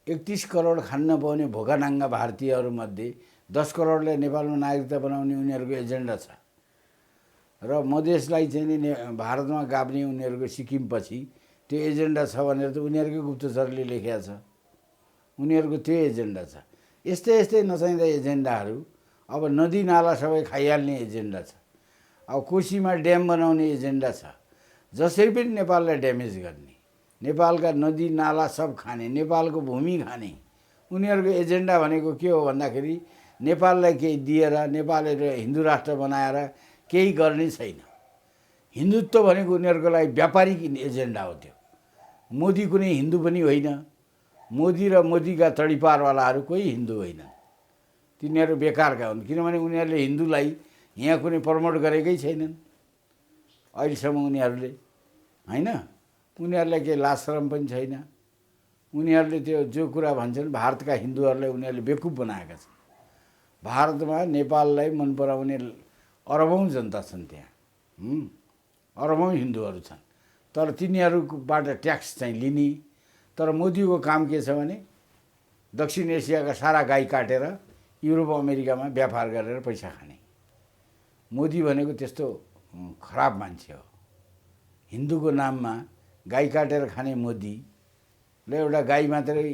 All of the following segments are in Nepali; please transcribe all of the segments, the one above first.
31 करोड खान्न पाउने भोकानाङ्गा भारतीयहरूमध्ये 10 करोडले नेपालमा नागरिकता बनाउने उनीहरूको एजेन्डा छ र मधेसलाई चाहिँ नि भारतमा गाप्ने उनीहरूको सिक्किमपछि त्यो एजेन्डा छ भनेर त उनीहरूकै गुप्तचरले लेखेको छ। उनीहरूको त्यो एजेन्डा छ। यस्तै यस्तै नचाहिँदा एजेन्डाहरू अब नदी नाला सबै खाइहाल्ने एजेन्डा छ। अब कोसीमा ड्याम बनाउने एजेन्डा छ। जसरी पनि नेपाललाई ड्यामेज गर्ने, नेपालका नदी नाला सब खाने, नेपालको भूमि खाने उनीहरूको एजेन्डा भनेको के हो भन्दाखेरि नेपाललाई केही दिएर नेपालले हिन्दू राष्ट्र बनाएर केही गर्ने छैन। हिन्दुत्व भनेको उनीहरूको लागि व्यापारिक एजेन्डा हो। त्यो मोदी कुनै हिन्दू पनि होइन। मोदी र मोदीका तडिपारवालाहरू कोही हिन्दू होइनन्। तिनीहरू बेकारका हुन्, किनभने उनीहरूले हिन्दूलाई यहाँ कुनै प्रमोट गरेकै छैनन् अहिलेसम्म उनीहरूले, होइन? उनीहरूलाई केही लाज शरम पनि छैन। उनीहरूले त्यो जो कुरा भन्छन् भारतका हिन्दूहरूलाई उनीहरूले बेकुफ बनाएका छन्। भारतमा नेपाललाई मन पराउने अरबौँ जनता छन्, त्यहाँ अरबौँ हिन्दूहरू छन्। तर तिनीहरूबाट ट्याक्स चाहिँ लिने। तर मोदीको काम के छ भने दक्षिण एसियाका सारा गाई काटेर युरोप अमेरिकामा व्यापार गरेर पैसा खाने। मोदी भनेको त्यस्तो खराब मान्छे हो। हिन्दूको नाममा गाई काटेर खाने मोदीले एउटा गाई मात्रै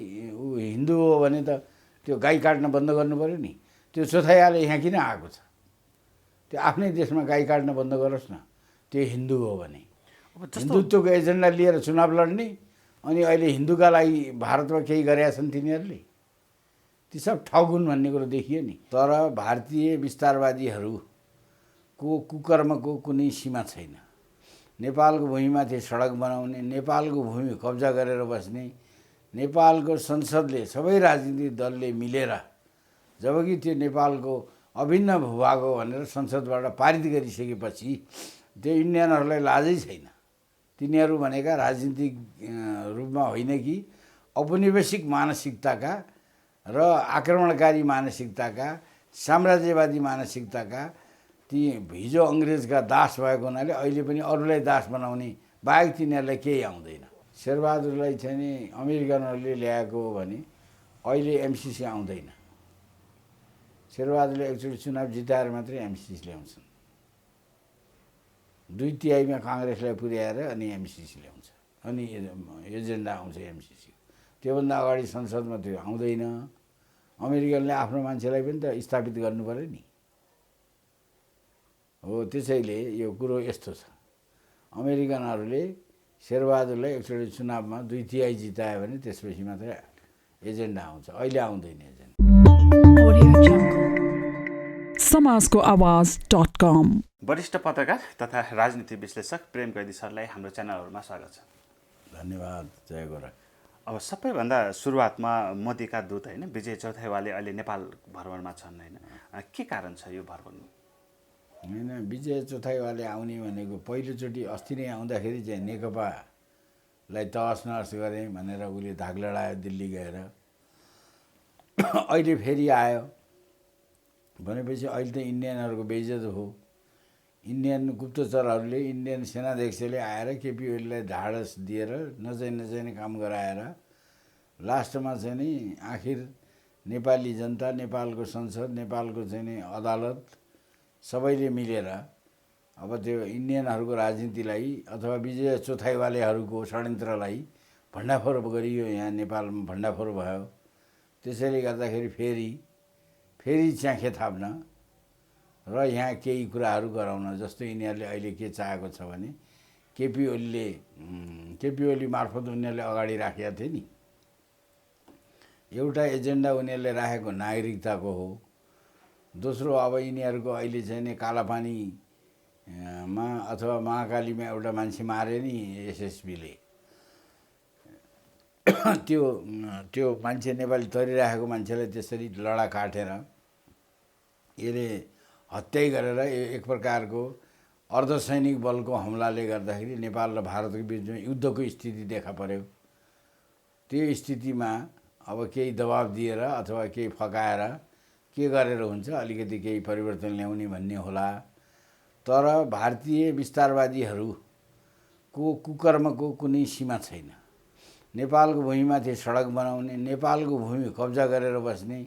हिन्दू हो भने त त्यो गाई काट्न बन्द गर्नु पर्यो नि। त्यो चोथाइयाले यहाँ किन आएको छ? त्यो आफ्नै देशमा गाई काट्न बन्द गरोस् न, त्यो हिन्दू हो भने। हिन्दुत्वको एजेन्डा लिएर चुनाव लड्ने अनि अहिले हिन्दूका लागि भारतमा केही गरेका छन् तिनीहरूले, ती सब ठगुन् भन्ने कुरो देखियो नि। तर भारतीय विस्तारवादीहरूको कुकर्मको कुनै सीमा छैन। नेपालको भूमिमाथि सडक बनाउने, नेपालको भूमि कब्जा गरेर बस्ने, नेपालको संसदले सबै राजनीतिक दलले मिलेर, जबकि त्यो नेपालको अभिन्न भूभाग हो भनेर संसदबाट पारित गरिसकेपछि त्यो इन्डियनहरूलाई लाजै छैन। तिनीहरू भनेका राजनीतिक रूपमा होइन कि औपनिवेशिक मानसिकताका र आक्रमणकारी मानसिकताका, साम्राज्यवादी मानसिकताका, ती हिजो अङ्ग्रेजका दास भएको हुनाले अहिले पनि अरूलाई दास बनाउने बाहेक तिनीहरूलाई केही आउँदैन। शेरबहादुरलाई चाहिँ नि अमेरिकनहरूले ल्याएको हो भने अहिले एमसिसी आउँदैन। शेरबहादुरले एकचोटि चुनाव जिताएर मात्रै एमसिसी ल्याउँछन्। 2/3 काङ्ग्रेसलाई पुर्याएर अनि एमसिसी ल्याउँछ, अनि एजेन्डा आउँछ एमसिसी। त्योभन्दा अगाडि संसदमा त्यो आउँदैन। अमेरिकनले आफ्नो मान्छेलाई पनि त स्थापित गर्नु पर्यो नि। हो, त्यसैले यो कुरो यस्तो छ। अमेरिकनहरूले शेरबहादुरलाई एकचोटि चुनावमा 2/3 जितायो भने त्यसपछि मात्रै एजेन्डा आउँछ, अहिले आउँदैन एजेन्डा। समाजको आवाज.com वरिष्ठ पत्रकार तथा राजनीति विश्लेषक प्रेम कैदी सरलाई हाम्रो च्यानलहरूमा स्वागत छ। धन्यवाद। जय गोरा। अब सबैभन्दा सुरुवातमा मोदीका दूत होइन विजय चौथाइवाले अहिले नेपाल भ्रमणमा छन् होइन, के कारण छ यो भ्रमण? होइन, विजय चौथाइवाले आउने भनेको पहिलोचोटि अस्ति नै आउँदाखेरि चाहिँ नेकपालाई तहस नहस गरेँ भनेर उसले धाक लडायो दिल्ली गएर। अहिले फेरि आयो भनेपछि अहिले त इन्डियनहरूको बेइज्जत हो। इन्डियन गुप्तचरहरूले, इन्डियन सेनाध्यक्षले आएर केपी ओलीलाई ढाडस दिएर नचाहिने काम गराएर लास्टमा चाहिँ नि आखिर नेपाली जनता, नेपालको संसद, नेपालको चाहिँ नि अदालत सबैले मिलेर अब त्यो इन्डियनहरूको राजनीतिलाई अथवा विजय चौथाइवालेहरूको षड्यन्त्रलाई भण्डाफोर गरियो। यहाँ नेपालमा भण्डाफोर भयो। त्यसैले गर्दाखेरि फेरि च्याखे थाप्न र यहाँ केही कुराहरू गराउन, जस्तो यिनीहरूले अहिले के चाहेको छ भने केपी ओली मार्फत उनीहरूले अगाडि राखेका थिए नि, एउटा एजेन्डा उनीहरूले राखेको नागरिकताको हो। दोस्रो, अब यिनीहरूको अहिले चाहिँ नि कालापानीमा अथवा महाकालीमा एउटा मान्छे मारे नि एसएसबीले, त्यो मान्छे नेपाली तरिराखेको मान्छेलाई त्यसरी लडा काटेर यसले हत्या गरेर एक प्रकारको अर्धसैनिक बलको हमलाले गर्दाखेरि नेपाल र भारतको बिचमा युद्धको स्थिति देखा पर्यो। त्यो स्थितिमा अब केही दबाब दिएर अथवा केही फकाएर के गरेर हुन्छ, अलिकति केही परिवर्तन ल्याउने भन्ने होला। तर भारतीय विस्तारवादीहरूको कुकर्मको कुनै सीमा छैन। नेपालको भूमिमाथि सडक बनाउने, नेपालको भूमि कब्जा गरेर बस्ने,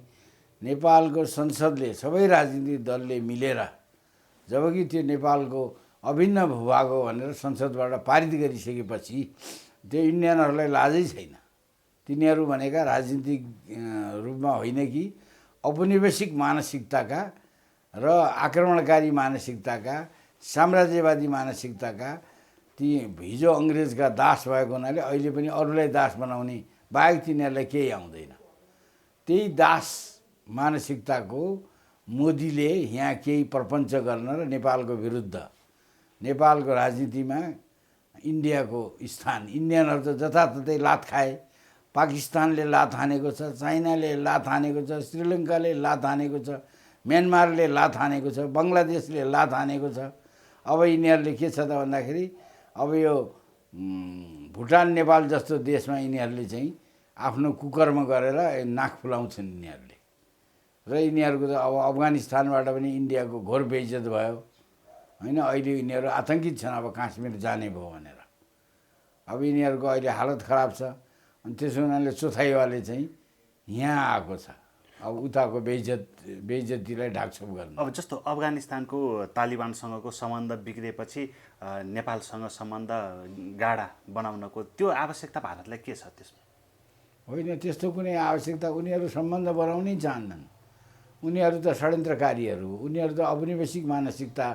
नेपालको संसदले सबै राजनीतिक दलले मिलेर जबकि त्यो नेपालको अभिन्न भूभाग हो भनेर संसदबाट पारित गरिसकेपछि त्यो इन्डियनहरूलाई लाजै छैन। तिनीहरू भनेका राजनीतिक रूपमा होइन कि औपनिवेशिक मानसिकताका र आक्रमणकारी मानसिकताका, साम्राज्यवादी मानसिकताका, ती हिजो अङ्ग्रेजका दास भएको हुनाले अहिले पनि अरूलाई दास बनाउने बाहेक तिनीहरूलाई केही आउँदैन। त्यही दास मानसिकताको मोदीले यहाँ केही प्रपञ्च गर्न र नेपालको विरुद्ध नेपालको राजनीतिमा इन्डियाको स्थान, इन्डियनहरू त जताततै लात खाए, पाकिस्तानले लात हानेको छ, चाइनाले लात हानेको छ, श्रीलङ्काले लात हानेको छ, म्यानमारले लात हानेको छ, बङ्गलादेशले लात हानेको छ। अब यिनीहरूले के छ त भन्दाखेरि अब यो भुटान नेपाल जस्तो देशमा यिनीहरूले चाहिँ आफ्नो कुकर्म गरेर नाक फुलाउँछन् यिनीहरूले। र यिनीहरूको त अब अफगानिस्तानबाट पनि इन्डियाको घोर बेइज्जत भयो होइन। अहिले यिनीहरू आतङ्कित छन् अब काश्मीर जाने भयो भनेर। अब यिनीहरूको अहिले हालत खराब छ। अनि त्यसो हुनाले चोथाइवाले चाहिँ यहाँ आएको छ अब उताको बेइज्जतीलाई ढाकछोप गर्नु। अब जस्तो अफगानिस्तानको तालिबानसँगको सम्बन्ध बिग्रिएपछि नेपालसँग सम्बन्ध गाढा बनाउनको त्यो आवश्यकता भारतलाई के छ त्यसमा? होइन, त्यस्तो कुनै आवश्यकता, उनीहरू सम्बन्ध बनाउनै चाहन्नन्। उनीहरू त षड्यन्त्रकारीहरू, उनीहरू त औपनिवेशिक मानसिकता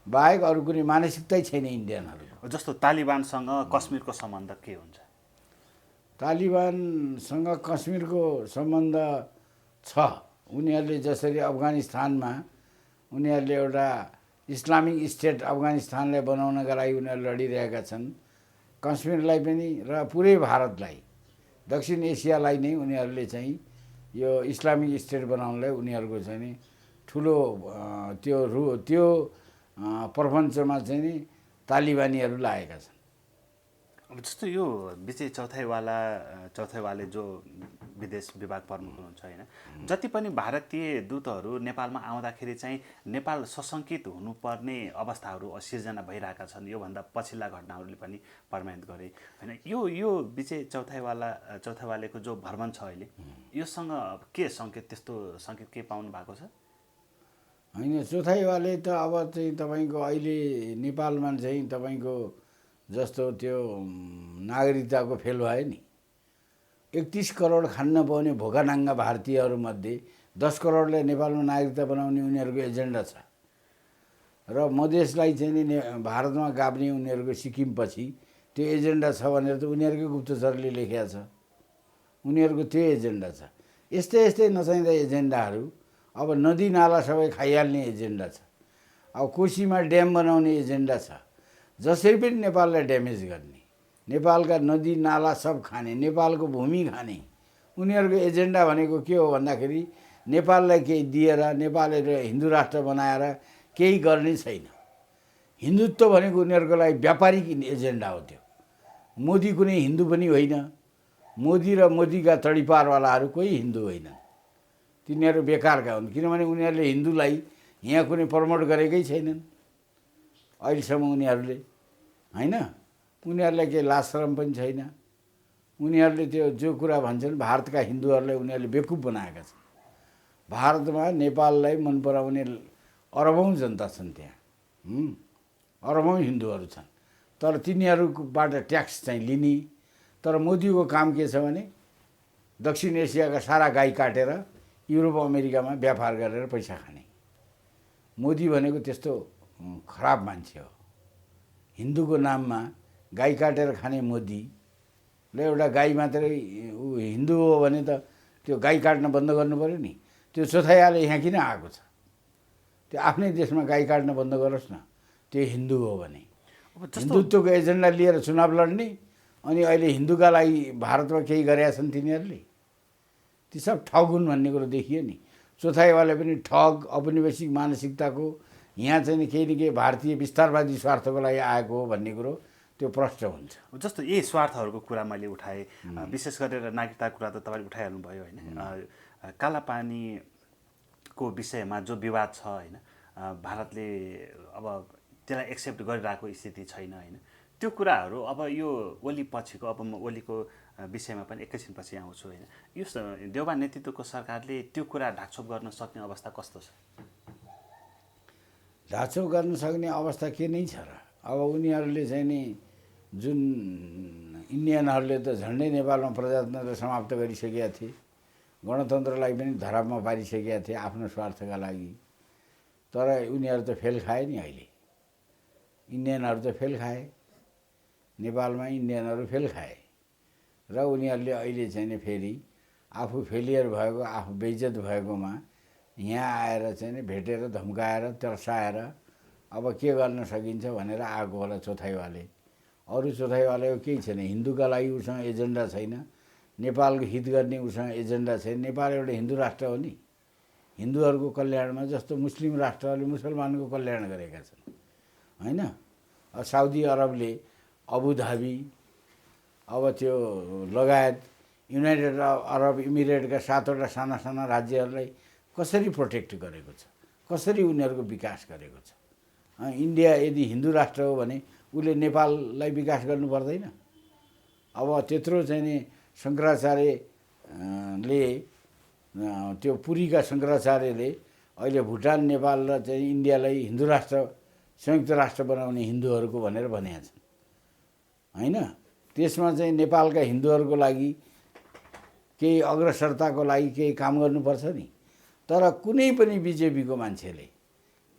बाहेक अरू कुनै मानसिकतै छैन इन्डियनहरू। जस्तो तालिबानसँग कश्मीरको सम्बन्ध के हुन्छ? तालिबानसँग कश्मीरको सम्बन्ध छ। उनीहरूले जसरी अफगानिस्तानमा उनीहरूले एउटा इस्लामिक स्टेट अफगानिस्तानलाई बनाउनका लागि उनीहरू लडिरहेका छन्, कश्मीरलाई पनि र पुरै भारतलाई, दक्षिण एसियालाई नै उनीहरूले चाहिँ यो इस्लामिक स्टेट बनाउनलाई उनीहरूको चाहिँ नि ठुलो त्यो प्रपञ्चमा चाहिँ नि तालिबानीहरू लागेका छन्। अब जस्तो यो विजय चौथाइवाले जो विदेश विभाग प्रमुख हुनुहुन्छ होइन, जति पनि भारतीय दूतहरू नेपालमा आउँदाखेरि चाहिँ नेपाल सशङ्कित हुनुपर्ने अवस्थाहरू सिर्जना भइरहेका छन्। योभन्दा पछिल्ला घटनाहरूले पनि प्रमाणित गरे होइन। यो विजय चौथाइवालेको जो भ्रमण छ अहिले, योसँग के सङ्केत, त्यस्तो सङ्केत के पाउनु भएको छ? होइन, चौथाइवाले त अब चाहिँ तपाईँको अहिले नेपालमा चाहिँ तपाईँको जस्तो त्यो नागरिकताको फेल भयो नि, 31 करोड खान नपाउने भोकानाङ्गा भारतीयहरूमध्ये 10 करोडले नेपालमा नागरिकता बनाउने उनीहरूको एजेन्डा छ। र मधेसलाई चाहिँ नि भारतमा गाप्ने उनीहरूको सिक्किमपछि त्यो एजेन्डा छ भनेर त उनीहरूकै गुप्तचरले लेखेको छ। उनीहरूको त्यो एजेन्डा छ। यस्तै नचाहिँदा एजेन्डाहरू, अब नदी नाला सबै खाइहाल्ने एजेन्डा छ। अब कोसीमा ड्याम बनाउने एजेन्डा छ। जसरी पनि नेपाललाई ड्यामेज गर्ने, नेपालका नदी नाला सब खाने, नेपालको भूमि खाने, उनीहरूको एजेन्डा भनेको के हो भन्दाखेरि नेपाललाई केही दिएर नेपालले हिन्दू राष्ट्र बनाएर केही गर्ने छैन। हिन्दुत्व भनेको उनीहरूको लागि व्यापारिक एजेन्डा हो। त्यो मोदी कुनै हिन्दू पनि होइन। मोदी र मोदीका तडीपारवालाहरू कोही हिन्दू होइनन्। तिनीहरू बेकारका हुन्, किनभने उनीहरूले हिन्दूलाई यहाँ कुनै प्रमोट गरेकै छैनन् अहिलेसम्म उनीहरूले होइन। उनीहरूलाई केही लाज शरम पनि छैन। उनीहरूले त्यो जो कुरा भन्छन् भारतका हिन्दूहरूलाई उनीहरूले बेकुफ बनाएका छन्। भारतमा नेपाललाई मन पराउने अरबौँ जनता छन्, त्यहाँ अरबौँ हिन्दूहरू छन्। तर तिनीहरूबाट ट्याक्स चाहिँ लिने। तर मोदीको काम के छ भने दक्षिण एसियाका सारा गाई काटेर युरोप अमेरिकामा व्यापार गरेर पैसा खाने। मोदी भनेको त्यस्तो खराब मान्छे हो। हिन्दूको नाममा गाई काटेर खाने मोदीले एउटा गाई मात्रै हिन्दू हो भने त त्यो गाई काट्न बन्द गर्नु पऱ्यो नि। त्यो चौथाइवाले यहाँ किन आएको छ? त्यो आफ्नै देशमा गाई काट्न बन्द गरोस् न, त्यो हिन्दू हो भने। हिन्दुत्वको एजेन्डा लिएर चुनाव लड्ने, अनि अहिले हिन्दूका लागि भारतमा केही गरेका छन् तिनीहरूले। ती सब ठग हुन् भन्ने कुरो देखियो नि। चौथाइवाले पनि ठग, औपनिवेशिक मानसिकताको, यहाँ चाहिँ केही न केही भारतीय विस्तारवादी स्वार्थको लागि आएको हो भन्ने कुरो त्यो प्रष्ट हुन्छ। जस्तो यही स्वार्थहरूको कुरा मैले उठाएँ, विशेष गरेर नागरिकताको कुरा त तपाईँले उठाइहाल्नु भयो होइन। कालापानीको विषयमा जो विवाद छ होइन, भारतले अब त्यसलाई एक्सेप्ट गरिरहेको स्थिति छैन होइन। त्यो कुराहरू अब यो ओली पछिको, अब ओलीको विषयमा पनि एकैछिनपछि आउँछु होइन। यो देउबा नेतृत्वको सरकारले त्यो कुरा ढाकछोप गर्न सक्ने अवस्था कस्तो छ? ढाकछोप गर्न सक्ने अवस्था के नै छ र? अब उनीहरूले चाहिँ नि जुन इन्डियनहरूले त झन्डै नेपालमा प्रजातन्त्र समाप्त गरिसकेका थिए, गणतन्त्रलाई पनि धरापमा पारिसकेका थिए आफ्नो स्वार्थका लागि। तर उनीहरू त फेल खाए नि। अहिले इन्डियनहरू त फेल खाए, नेपालमा इन्डियनहरू फेल खाए र उनीहरूले अहिले चाहिँ नि फेरि आफू फेलियर भएको, आफू बेइज्जत भएकोमा यहाँ आएर चाहिँ नि भेटेर धम्काएर तर्साएर अब के गर्न सकिन्छ भनेर आएको होला चौथाइवाले। अरू चौथाइवालेको केही छैन, हिन्दूका लागि उसँग एजेन्डा छैन, नेपालको हित गर्ने उसँग एजेन्डा छैन। नेपाल एउटा हिन्दू राष्ट्र हो नि, हिन्दूहरूको कल्याणमा जस्तो मुस्लिम राष्ट्रहरूले मुसलमानको कल्याण गरेका छन् होइन। साउदी अरबले अबुधाबी अब त्यो लगायत युनाइटेड अरब इमिरेटका 7वटा साना साना राज्यहरूलाई कसरी प्रोटेक्ट गरेको छ, कसरी उनीहरूको विकास गरेको छ। इन्डिया यदि हिन्दू राष्ट्र हो भने उसले नेपाललाई विकास गर्नु पर्दैन? अब त्यत्रो चाहिँ नि शङ्कराचार्यले त्यो पुरीका शङ्कराचार्यले अहिले भुटान, नेपाल र चाहिँ इन्डियालाई हिन्दू राष्ट्र, संयुक्त राष्ट्र बनाउने हिन्दूहरूको भनेर भनेका छन् होइन। त्यसमा चाहिँ नेपालका हिन्दूहरूको लागि केही अग्रसरताको लागि केही काम गर्नुपर्छ नि। तर कुनै पनि बिजेपीको मान्छेले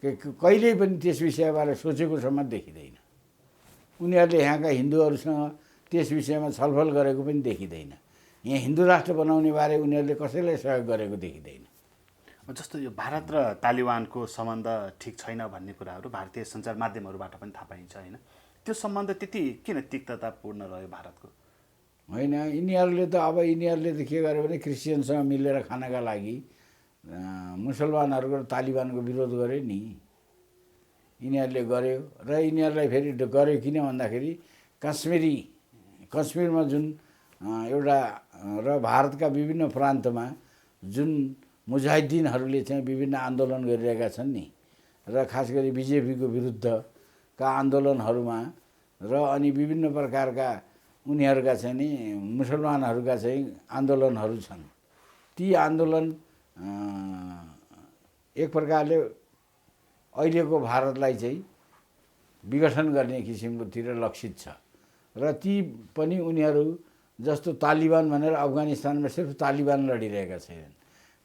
कहिल्यै पनि त्यस विषयबारे सोचेको सम्म देखिँदैन। उनीहरूले यहाँका हिन्दूहरूसँग त्यस विषयमा छलफल गरेको पनि देखिँदैन। यहाँ हिन्दू राष्ट्र बनाउने बारे उनीहरूले कसैलाई सहयोग गरेको देखिँदैन। जस्तो यो भारत र तालिबानको सम्बन्ध ठिक छैन भन्ने कुराहरू भारतीय सञ्चार माध्यमहरूबाट पनि थाहा पाइन्छ होइन। त्यो सम्बन्ध त्यति किन तिक्ततापूर्ण रह्यो भारतको? होइन, यिनीहरूले त के गर्यो भने क्रिस्चियनसँग मिलेर खानका लागि मुसलमानहरूको र तालिबानको विरोध गर्यो नि। यिनीहरूले गर्यो र यिनीहरूलाई फेरि गर्यो किन भन्दाखेरि कश्मीरमा जुन एउटा र भारतका विभिन्न प्रान्तमा जुन मुजाहिद्दिनहरूले चाहिँ विभिन्न आन्दोलन गरिरहेका छन् नि, र खास गरी बिजेपीको विरुद्धका आन्दोलनहरूमा र अनि विभिन्न प्रकारका उनीहरूका चाहिँ नि मुसलमानहरूका चाहिँ आन्दोलनहरू छन्। ती आन्दोलन एक प्रकारले अहिलेको भारतलाई चाहिँ विघटन गर्ने किसिमकोतिर लक्षित छ। र ती पनि उनीहरू जस्तो तालिबान भनेर अफगानिस्तानमा सिर्फ तालिबान लडिरहेका छैनन्,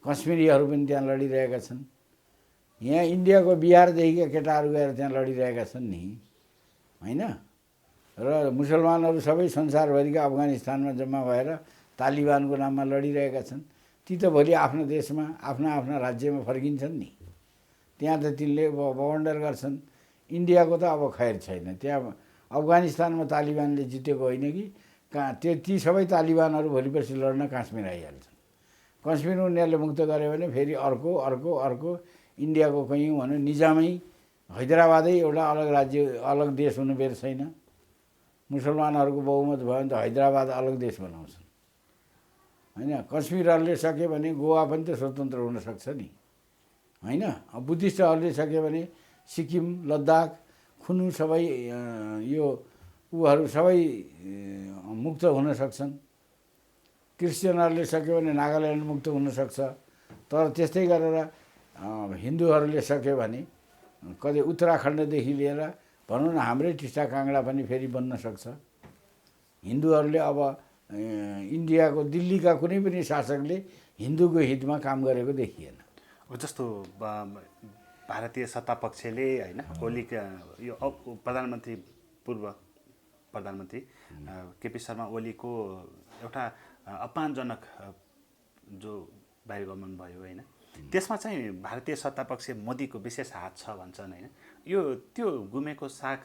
कश्मीरीहरू पनि त्यहाँ लडिरहेका छन्। यहाँ इन्डियाको बिहारदेखिका केटाहरू गएर त्यहाँ लडिरहेका छन् नि होइन। र मुसलमानहरू सबै संसारभरिका अफगानिस्तानमा जम्मा भएर तालिबानको नाममा लडिरहेका छन्। ती त भोलि आफ्नो देशमा आफ्ना राज्यमा फर्किन्छन् नि, त्यहाँ त तिनले बवन्डर गर्छन्। इन्डियाको त अब खैर छैन, त्यहाँ अफगानिस्तानमा तालिबानले जितेको होइन कि कहाँ, ती सबै तालिबानहरू भोलि पर्सि लड्न काश्मीर आइहाल्छन्। कश्मीर उनीहरूले मुक्त गर्यो भने फेरि अर्को अर्को अर्को इन्डियाको कहीँ भनौँ निजामै हैदराबादै एउटा अलग राज्य अलग देश हुनु बेर छैन। मुसलमानहरूको बहुमत भयो भने त हैदराबाद अलग देश बनाउँछन् होइन। कश्मीरहरूले सक्यो भने गोवा पनि त स्वतन्त्र हुनसक्छ नि होइन। बुद्धिस्टहरूले सक्यो भने सिक्किम, लद्दाख, खुनु सबै यो उहरू सबै मुक्त हुन सक्छन्। क्रिस्चियनहरूले सक्यो भने नागाल्यान्ड मुक्त हुनसक्छ। तर त्यस्तै गरेर हिन्दूहरूले सक्यो भने कतै उत्तराखण्डदेखि लिएर भनौँ न हाम्रै टिस्टा काङ्गडा पनि फेरि बन्न सक्छ। हिन्दूहरूले अब इन्डियाको दिल्लीका कुनै पनि शासकले हिन्दूको हितमा काम गरेको देखिएन। जस्तो भारतीय सत्तापक्षले होइन ओलीका यो प्रधानमन्त्री पूर्व प्रधानमन्त्री केपी शर्मा ओलीको एउटा अपमानजनक जो बाहिरगमन भयो होइन, त्यसमा चाहिँ भारतीय सत्तापक्ष मोदीको विशेष हात छ भन्छन् होइन। यो त्यो गुमेको साख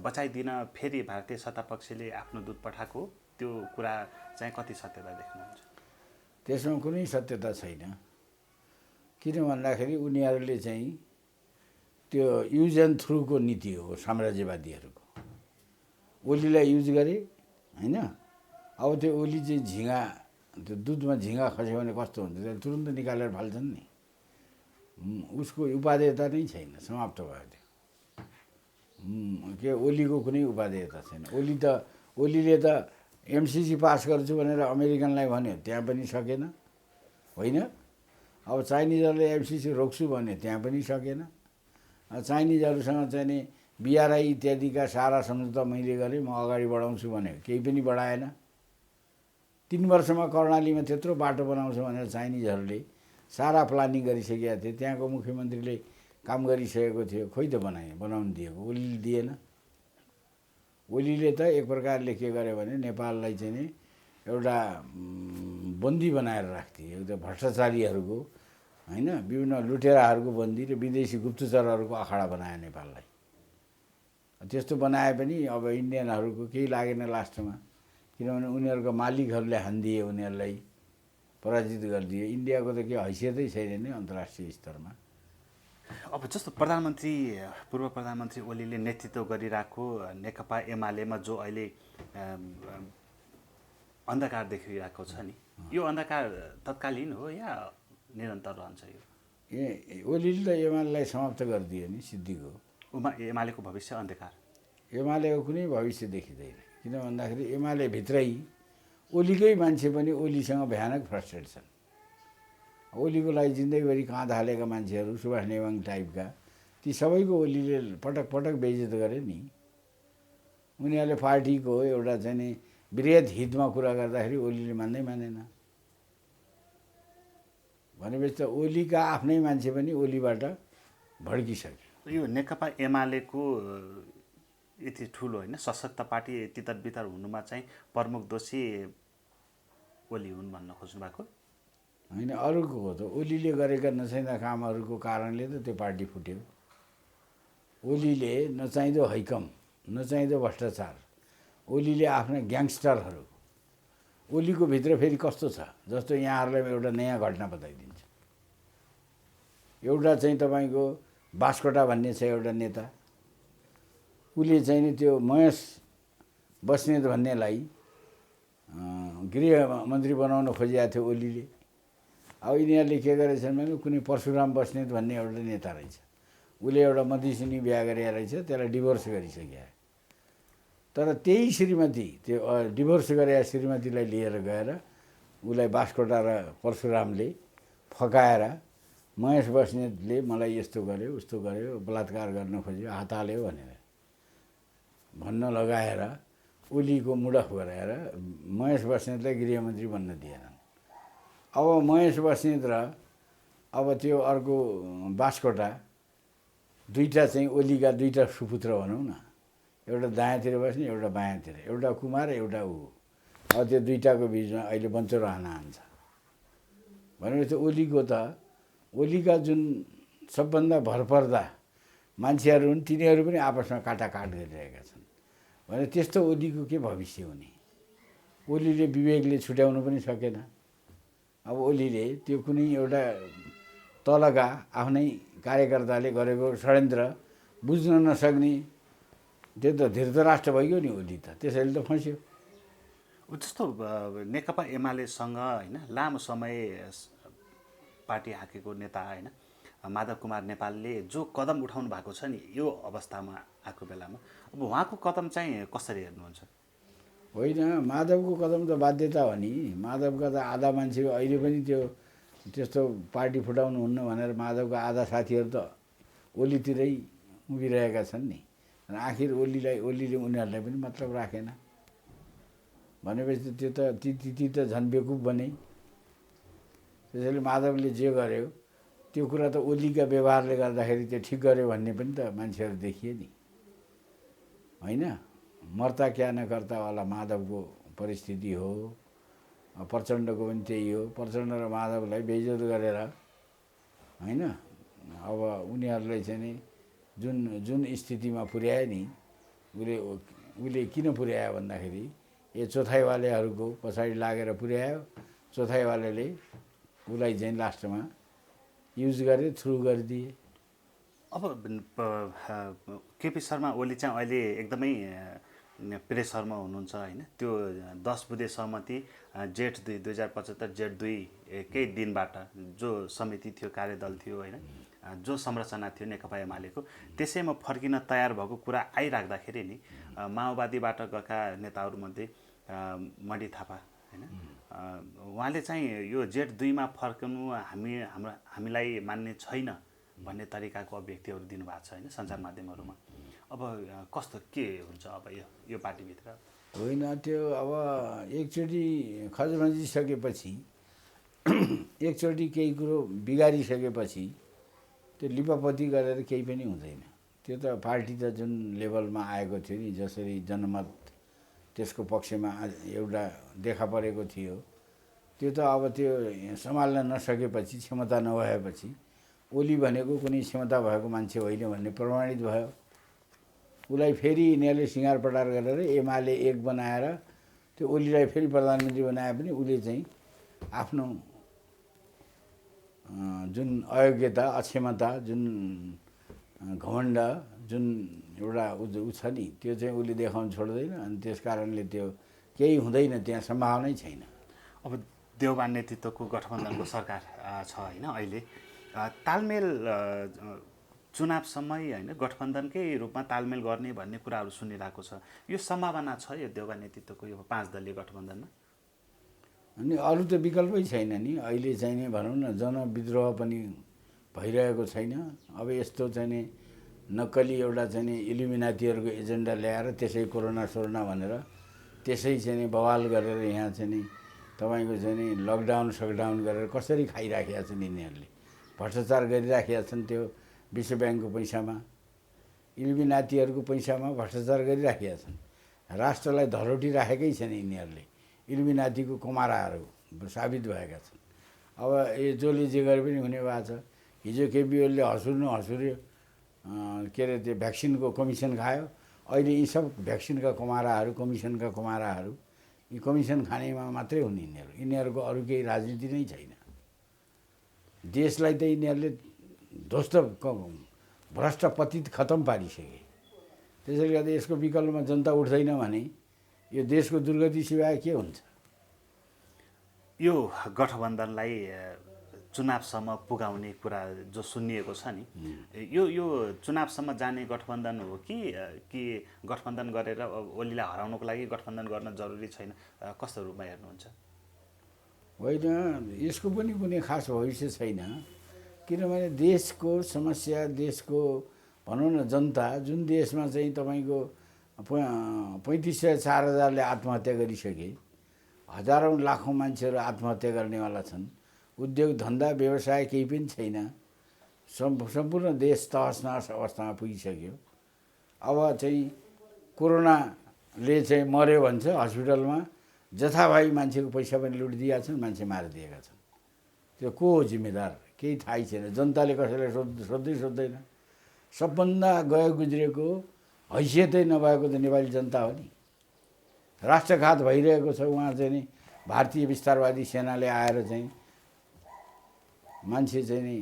बचाइदिन फेरि भारतीय सत्तापक्षले आफ्नो दूत पठाएको त्यो कुरा चाहिँ कति सत्यता देख्नुहुन्छ? त्यसमा कुनै सत्यता छैन। किन भन्दाखेरि उनीहरूले चाहिँ त्यो युज एन्ड थ्रुको नीति हो साम्राज्यवादीहरूको। ओलीलाई युज गरे होइन। अब त्यो ओली चाहिँ झिँगा, त्यो दुधमा झिँगा खस्यो भने कस्तो हुन्छ, त्यसले तुरुन्त निकालेर फाल्छन् नि। उसको उपादेयता नै छैन, समाप्त भयो त्यो। के ओलीको कुनै उपादेयता छैन। ओलीले त एमसिसी पास गर्छु भनेर अमेरिकनलाई भन्यो, त्यहाँ पनि सकेन, होइन। अब चाइनिजहरूले एमसिसी रोक्छु भन्यो, त्यहाँ पनि सकेन। चाइनिजहरूसँग चाहिँ नि BRI इत्यादिका सारा सम्झौता मैले गरेँ, म अगाडि बढाउँछु भने केही पनि बढाएन। 3 वर्षमा कर्णालीमा त्यत्रो बाटो बनाउँछ भनेर चाइनिजहरूले सारा प्लानिङ गरिसकेका थिए। त्यहाँको मुख्यमन्त्रीले काम गरिसकेको थियो, खोइ त बनाउनु दिएको, ओलीले दिएन। ओलीले त एक प्रकारले के गर्यो भने नेपाललाई चाहिँ नि एउटा बन्दी बनाएर राख्थ्यो, एउटा भ्रष्टाचारीहरूको, होइन, विभिन्न लुटेराहरूको बन्दी र विदेशी गुप्तचरहरूको अखाडा बनायो नेपाललाई। त्यस्तो बनाए पनि अब इन्डियनहरूको केही लागेन लास्टमा, किनभने उनीहरूको मालिकहरूले हानिदिए, उनीहरूलाई पराजित गरिदिए। इन्डियाको त के हैसियतै छैन नि अन्तर्राष्ट्रिय स्तरमा। अब जस्तो पूर्व प्रधानमन्त्री ओलीले नेतृत्व गरिरहेको नेकपा एमालेमा जो अहिले अन्धकार देखिरहेको छ नि, यो अन्धकार तत्कालीन हो या निरन्तर रहन्छ? यो ओलीले त एमालेलाई समाप्त गरिदियो नि, सिद्धिको। एमालेको भविष्य अन्धकार? एमालेको कुनै भविष्य देखिँदैन। किन भन्दाखेरि एमाले भित्रै ओलीकै मान्छे पनि ओलीसँग भयानक फ्रस्ट्रेट छन्। ओलीको लागि जिन्दगीभरि काँध हालेका मान्छेहरू, सुभाष नेवाङ टाइपका, ती सबैको ओलीले पटक पटक बेइज्जत गरे नि। उनीहरूले पार्टीको एउटा चाहिँ नि वृहत हितमा कुरा गर्दाखेरि ओलीले मानेन। भनेपछि त ओलीका आफ्नै मान्छे पनि ओलीबाट भड्किसक्यो। यो नेकपा एमालेको यति ठुलो होइन सशक्त पार्टी तितर-बितर हुनुमा चाहिँ प्रमुख दोषी ओली हुन् भन्न खोज्नु भएको होइन? अरूको हो त, ओलीले गरेका नचाहिँदा कामहरूको कारणले त त्यो पार्टी फुट्यो। ओलीले नचाहिँदो हैकम, नचाहिँदो भ्रष्टाचार, ओलीले आफ्ना ग्याङ्स्टरहरू, ओलीको भित्र फेरि कस्तो छ, जस्तो यहाँहरूलाई एउटा नयाँ घटना बताइदिन्छु। एउटा चाहिँ तपाईँको बास्कोटा भन्ने छ एउटा नेता, उसले चाहिँ नि त्यो महेश बस्नेत भन्नेलाई गृहमन्त्री बनाउन खोजेको थियो ओलीले। अब यिनीहरूले के गरेछन् भने कुनै परशुराम बस्नेत भन्ने एउटा नेता रहेछ, उसले एउटा मधेसिनी बिहा गरेका रहेछ, त्यसलाई डिभोर्स गरिसक्यो। तर त्यही श्रीमती, त्यो डिभोर्स गरेका श्रीमतीलाई लिएर गएर उसलाई बास्कोटा र परशुरामले फकाएर महेश बस्नेतले मलाई यस्तो गर्यो उस्तो गर्यो, बलात्कार गर्न खोज्यो, हात हाल्यो भनेर भन्न लगाएर ओलीको मुडफ गराएर महेश बस्नेतलाई गृहमन्त्री बन्न दिएनन्। अब महेश बस्नेत र अब त्यो अर्को बास्कोटा दुईटा चाहिँ ओलीका दुईटा सुपुत्र भनौँ न, एउटा दायाँतिर बस्ने एउटा बायाँतिर, एउटा कुमार एउटा ऊ। अब त्यो दुईटाको बिचमा अहिले बन्चो रहन हान्छ। भनेपछि ओलीका जुन सबभन्दा भरपर्दा मान्छेहरू हुन्, तिनीहरू पनि आपसमा काटाकाट गरिरहेका छन्। भने त्यस्तो ओलीको के भविष्य हुने? ओलीले विवेकले छुट्याउनु पनि सकेन। अब ओलीले त्यो कुनै एउटा तलका आफ्नै कार्यकर्ताले गरेको षड्यन्त्र बुझ्न नसक्ने, त्यो त धृतराष्ट्र भइगयो नि ओली त, त्यसैले त फस्यो। जस्तो नेकपा एमालेसँग होइन लामो समय पार्टी हाकेको नेता होइन माधव कुमार नेपालले जो कदम उठाउनु भएको छ नि यो अवस्थामा आएको बेलामा, अब उहाँको कदम चाहिँ कसरी हेर्नुहुन्छ? होइन, माधवको कदम त बाध्यता हो नि। माधवका त आधा मान्छे अहिले पनि त्यस्तो पार्टी फुटाउनु हुन्न भनेर माधवका आधा साथीहरू त ओलीतिरै उभिरहेका छन् नि। आखिर ओलीले उनीहरूलाई पनि मतलब राखेन भनेपछि त्यो त ती त झन् बेकुफ बने। त्यसैले माधवले जे गर्यो त्यो कुरा त ओलीका व्यवहारले गर्दाखेरि त्यो ठिक गर्यो भन्ने पनि त मान्छेहरू देखिए नि, होइन? मर्ता क्या नकर्ता वाला माधवको परिस्थिति हो। प्रचण्डको पनि त्यही हो। प्रचण्ड र माधवलाई बेइज्जत गरेर, होइन, अब उनीहरूलाई चाहिँ नि जुन स्थितिमा पुर्यायो नि, उसले किन पुर्यायो भन्दाखेरि यो चौथाइवालेहरूको पछाडि लागेर पुर्यायो। चौथाइवालेले उसलाई चाहिँ लास्टमा युज गरे, थ्रु गरिदिए। अब केपी शर्मा ओली चाहिँ अहिले एकदमै प्रेसरमा हुनुहुन्छ होइन? त्यो 10 बुँदे सहमति जेठ 2 2075 जेठ 2 केही दिनबाट जो समिति थियो, कार्यदल थियो होइन, जो संरचना थियो नेकपा एमालेको, त्यसैमा फर्किन तयार भएको कुरा आइराख्दाखेरि नि माओवादीबाट गएका नेताहरूमध्ये मडी थापा होइन, उहाँले चाहिँ यो Z2 फर्कनु हामीलाई मान्ने छैन भन्ने तरिकाको अभिव्यक्तिहरू दिनुभएको छ होइन सञ्चार माध्यमहरूमा। अब कस्तो के हुन्छ अब यो पार्टीभित्र? होइन, त्यो अब एकचोटि खजमजिसकेपछि एकचोटि केही कुरो बिगारिसकेपछि त्यो लिपापोती गरेर केही पनि हुँदैन। त्यो त पार्टी त जुन लेभलमा आएको थियो नि, जसरी जनमत त्यसको पक्षमा एउटा देखा परेको थियो, त्यो त अब त्यो सम्हाल्न नसकेपछि, क्षमता नभएपछि ओली भनेको कुनै क्षमता भएको मान्छे होइन भन्ने प्रमाणित भयो। उसलाई फेरि यिनीहरूले सिँगार पटार गरेर एमाले एक बनाएर त्यो ओलीलाई फेरि प्रधानमन्त्री बनाए पनि उसले चाहिँ आफ्नो जुन अयोग्यता, अक्षमता, जुन घमण्ड, जुन एउटा ऊ छ नि, त्यो चाहिँ उसले देखाउन छोड्दैन। अनि त्यस कारणले त्यो केही हुँदैन, त्यहाँ सम्भावनै छैन। अब देउबा नेतृत्वको गठबन्धनको सरकार छ होइन अहिले, तालमेल चुनावसम्मै होइन गठबन्धनकै रूपमा तालमेल गर्ने भन्ने कुराहरू सुनिरहेको छ। यो सम्भावना छ यो देउबा नेतृत्वको यो 5 दलीय गठबन्धनमा? अनि अरू त विकल्पै छैन नि। अहिले चाहिँ नि भनौँ न, जनविद्रोह पनि भइरहेको छैन। अब यस्तो चाहिँ नि नक्कली एउटा चाहिँ नि इल्युमिनातीहरूको एजेन्डा ल्याएर त्यसै कोरोना सोरोना भनेर त्यसै चाहिँ नि बवाल गरेर यहाँ चाहिँ नि तपाईँको चाहिँ नि लकडाउन सकडाउन गरेर कसरी खाइराखेका छन् यिनीहरूले। भ्रष्टाचार गरिराखेका छन् त्यो विश्व ब्याङ्कको पैसामा, इल्युमिनातीहरूको पैसामा भ्रष्टाचार गरिराखेका छन्। राष्ट्रलाई धरोटी राखेकै छन् यिनीहरूले। इल्युमिनातीको कमाराहरू साबित भएका छन्। अब जसले जे गरे पनि हुने भएको छ। हिजो केपी ओलीले हँसुर्यो के अरे त्यो भ्याक्सिनको कमिसन खायो। अहिले यी सब भ्याक्सिनका कमाराहरू, कमिसनका कमाराहरू, यी कमिसन खानेमा मात्रै हुन् यिनीहरू। यिनीहरूको अरू केही राजनीति नै छैन। देशलाई त यिनीहरूले ध्वस्त, भ्रष्ट, पतित, खतम पारिसके। त्यसैले गर्दा यसको विकल्पमा जनता उठ्दैन भने यो देशको दुर्गति सिवाय के हुन्छ? यो गठबन्धनलाई चुनावसम्म पुगाउने कुरा जो सुनिएको छ नि, यो चुनावसम्म जाने गठबन्धन हो कि गठबन्धन गरेर ओलीलाई हराउनको लागि गठबन्धन गर्न जरुरी छैन? कस्तो रूपमा हेर्नुहुन्छ? होइन, यसको पनि कुनै खास भविष्य छैन। किनभने देशको समस्या, देशको भनौँ न जनता, जुन देशमा चाहिँ तपाईँको 3500 4000ले आत्महत्या गरिसके, हजारौँ लाखौँ मान्छेहरू आत्महत्या गर्नेवाला छन्, उद्योग धन्दा व्यवसाय केही पनि छैन, सम्पूर्ण देश तहस नहस अवस्थामा पुगिसक्यो। अब चाहिँ कोरोनाले चाहिँ मर्यो भन्छ हस्पिटलमा, जथाभावी मान्छेको पैसा पनि लुटिदिएका छन्, मान्छे मारिदिएका छन्। त्यो को हो जिम्मेदार? केही थाहै छैन। जनताले कसैलाई सोध्दैन। सबभन्दा गयो गुज्रेको हैसियतै नभएको त नेपाली जनता हो नि। राष्ट्रघात भइरहेको छ। उहाँ चाहिँ नि भारतीय विस्तारवादी सेनाले आएर चाहिँ मान्छे चाहिँ नि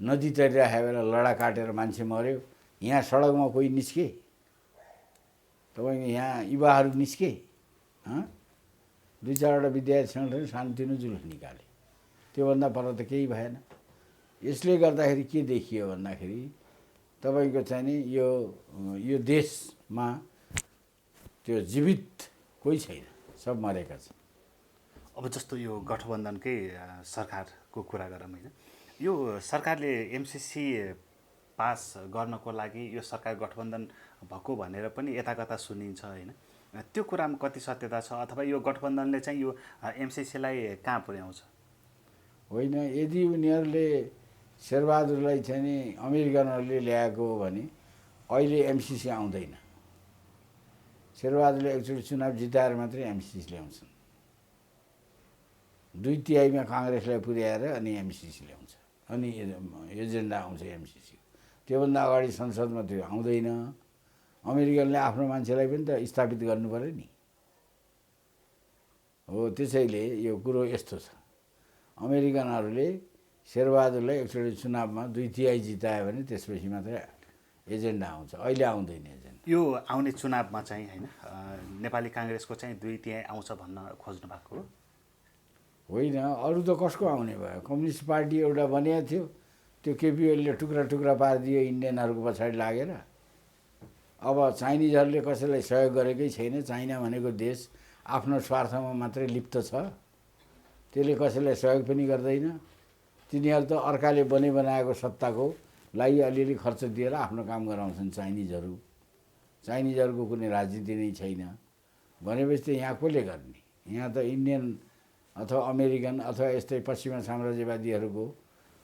नदी तरिरहेको बेला लडा काटेर मान्छे मर्यो। यहाँ सडकमा कोही निस्के? तपाईँको यहाँ युवाहरू निस्के? 2-4वटा विद्यार्थी सङ्गठन सानोतिनो जुलुस निकाले। त्योभन्दा पर त केही भएन। यसले गर्दाखेरि के देखियो भन्दाखेरि तपाईँको चाहिँ नि यो देशमा त्यो जीवित कोही छैन, सब मरेका छन्। अब जस्तो यो गठबन्धनकै सरकारको कुरा गरौँ होइन, यो सरकारले एमसिसी पास गर्नको लागि यो सरकार गठबन्धन भएको भनेर पनि यताकता सुनिन्छ होइन, त्यो कुरामा कति सत्यता छ? अथवा यो गठबन्धनले चाहिँ यो एमसिसीलाई कहाँ पुर्याउँछ? होइन, यदि उनीहरूले शेरबहादुरलाई चाहिँ नि अमेरिकनहरूले ल्याएको हो भने अहिले एमसिसी आउँदैन। शेरबहादुरले एकचोटि चुनाव जिताएर मात्रै एमसिसी ल्याउँछन्। 2/3 काङ्ग्रेसलाई पुर्याएर अनि एमसिसी ल्याउँछ, अनि एजेन्डा आउँछ एमसिसी। त्योभन्दा अगाडि संसदमा त्यो आउँदैन। अमेरिकनले आफ्नो मान्छेलाई पनि त स्थापित गर्नु पर्यो नि। हो, त्यसैले यो कुरो यस्तो छ, अमेरिकनहरूले शेरबहादुरलाई एकचोटि चुनावमा 2/3 जितायो भने त्यसपछि मात्रै एजेन्डा आउँछ। अहिले आउँदैन एजेन्डा। यो आउने चुनावमा चाहिँ होइन नेपाली काङ्ग्रेसको चाहिँ 2/3 आउँछ भन्न खोज्नु भएको हो? होइन, अरू त कसको आउने भयो? कम्युनिस्ट पार्टी एउटा बनिएको थियो, त्यो केपी ओलीले टुक्रा टुक्रा पारिदियो इन्डियनहरूको पछाडि लागेर। अब चाइनिजहरूले कसैलाई सहयोग गरेकै छैन। चाइना भनेको देश आफ्नो स्वार्थमा मात्रै लिप्त छ, त्यसले कसैलाई सहयोग पनि गर्दैन। तिनीहरू त अर्काले बनाएको सत्ताको लागि अलिअलि खर्च दिएर आफ्नो काम गराउँछन्। चाइनिजहरूको कुनै राजनीति नै छैन भनेपछि त यहाँ कसले गर्ने? यहाँ त इन्डियन अथवा अमेरिकन अथवा यस्तै पश्चिमा साम्राज्यवादीहरूको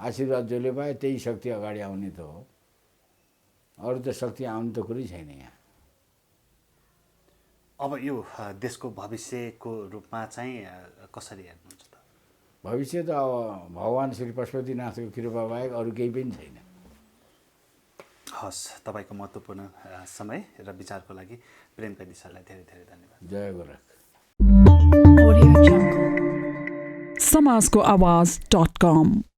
आशीर्वाद जसले पाए त्यही शक्ति अगाडि आउने त हो, अरू त शक्ति आउने त कुरै छैन यहाँ। अब यो देशको भविष्यको रूपमा चाहिँ कसरी हेर्नुहुन्छ त? भविष्य त अब भगवान् श्री पशुपतिनाथको कृपा बाहेक अरू केही पनि छैन। हस्, तपाईँको महत्त्वपूर्ण समय र विचारको लागि प्रेम कैदी सरलाई धेरै धेरै धन्यवाद। जय गोरख। समाजको आवाज.com